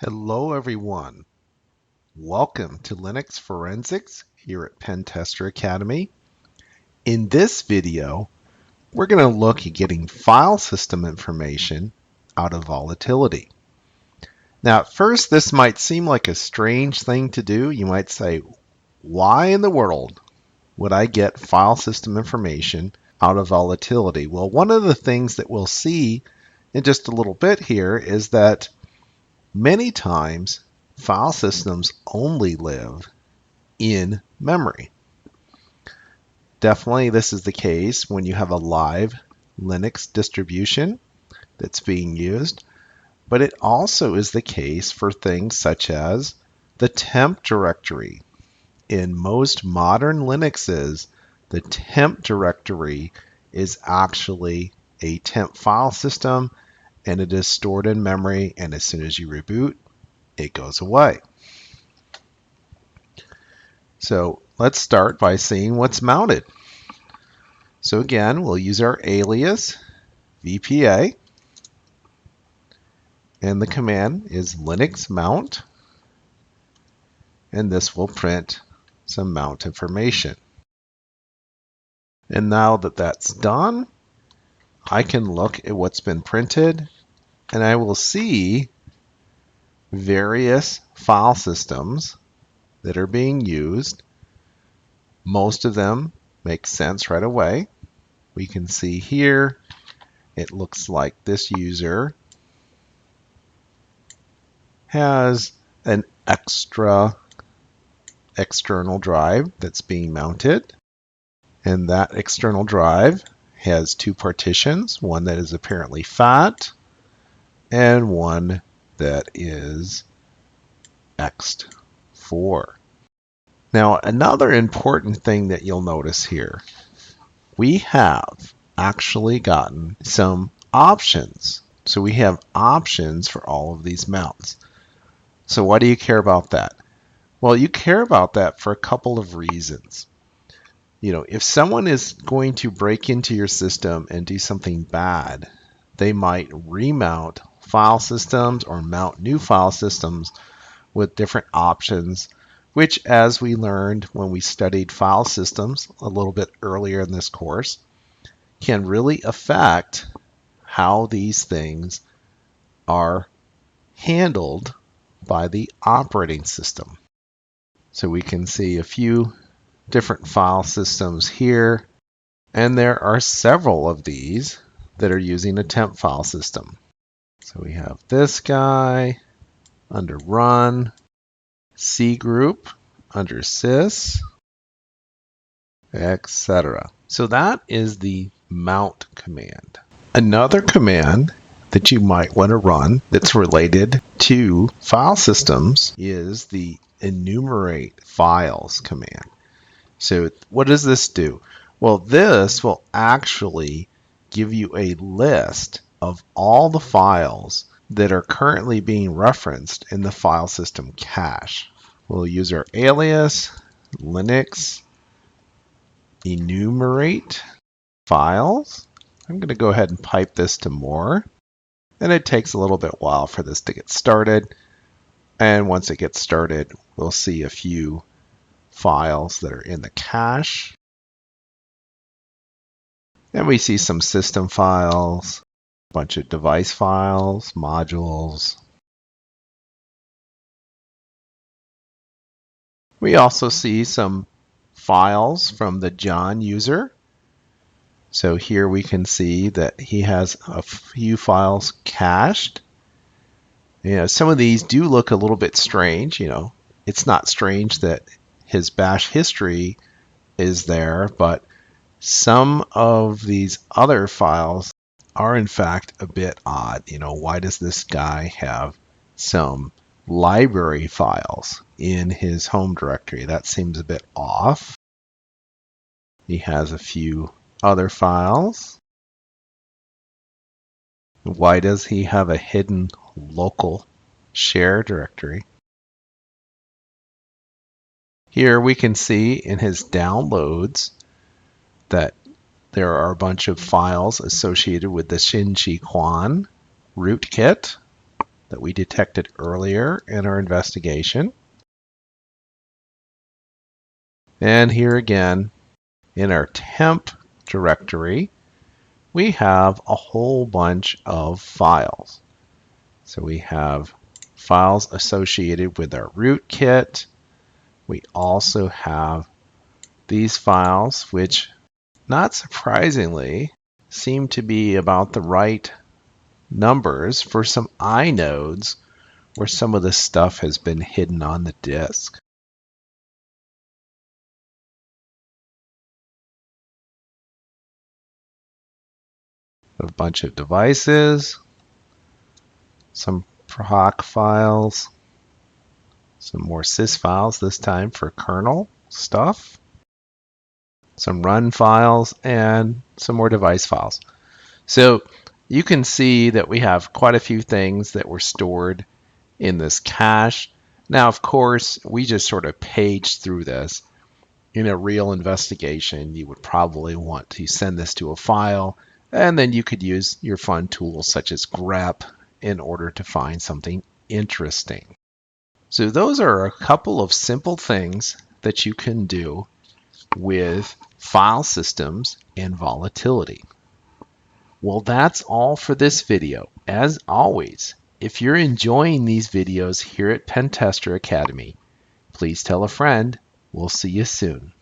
Hello everyone. Welcome to Linux Forensics here at Pentester Academy. In this video, we're going to look at getting file system information out of volatility. Now at first this might seem like a strange thing to do. You might say, why in the world would I get file system information out of volatility? Well, one of the things that we'll see in just a little bit here is that many times file systems only live in memory. Definitely this is the case when you have a live Linux distribution that's being used, but it also is the case for things such as the temp directory. In most modern Linuxes, the temp directory is actually a temp file system, and it is stored in memory, and as soon as you reboot, it goes away. So let's start by seeing what's mounted. So again, we'll use our alias VPA, and the command is linux mount, and this will print some mount information. And now that that's done, I can look at what's been printed, and I will see various file systems that are being used. Most of them make sense right away. We can see here, it looks like this user has an extra external drive that's being mounted. And that external drive has two partitions, one that is apparently fat and one that is ext4. Now, another important thing that you'll notice here, we have actually gotten some options. So we have options for all of these mounts. So why do you care about that? Well, you care about that for a couple of reasons. If someone is going to break into your system and do something bad, they might remount file systems or mount new file systems with different options, which, as we learned when we studied file systems a little bit earlier in this course, can really affect how these things are handled by the operating system. So we can see a few different file systems here, and there are several of these that are using a temp file system. So we have this guy under run, C group under sys, etc. So that is the mount command. Another command that you might want to run that's related to file systems is the enumerate files command. So what does this do? Well, this will actually give you a list of all the files that are currently being referenced in the file system cache. We'll use our alias linux enumerate files. I'm going to go ahead and pipe this to more, and it takes a little bit while for this to get started. And once it gets started, we'll see a few files that are in the cache. And we see some system files, a bunch of device files, modules. We also see some files from the John user. So here we can see that he has a few files cached. Some of these do look a little bit strange. It's not strange that his bash history is there, but some of these other files are in fact a bit odd. Why does this guy have some library files in his home directory? That seems a bit off. He has a few other files. Why does he have a hidden local share directory? Here we can see in his downloads that there are a bunch of files associated with the Xin Chi Quan rootkit. that we detected earlier in our investigation. And here again, in our temp directory, we have a whole bunch of files. So we have files associated with our rootkit. We also have these files, which, not surprisingly, seem to be about the right numbers for some inodes where some of the stuff has been hidden on the disk. A bunch of devices, some proc files, some more sys files, this time for kernel stuff, some run files, and some more device files. So you can see that we have quite a few things that were stored in this cache. Now, of course, we just sort of paged through this. In a real investigation, you would probably want to send this to a file, and then you could use your fun tools such as grep in order to find something interesting. So those are a couple of simple things that you can do with file systems and volatility. Well, that's all for this video. As always, if you're enjoying these videos here at Pentester Academy, please tell a friend. We'll see you soon.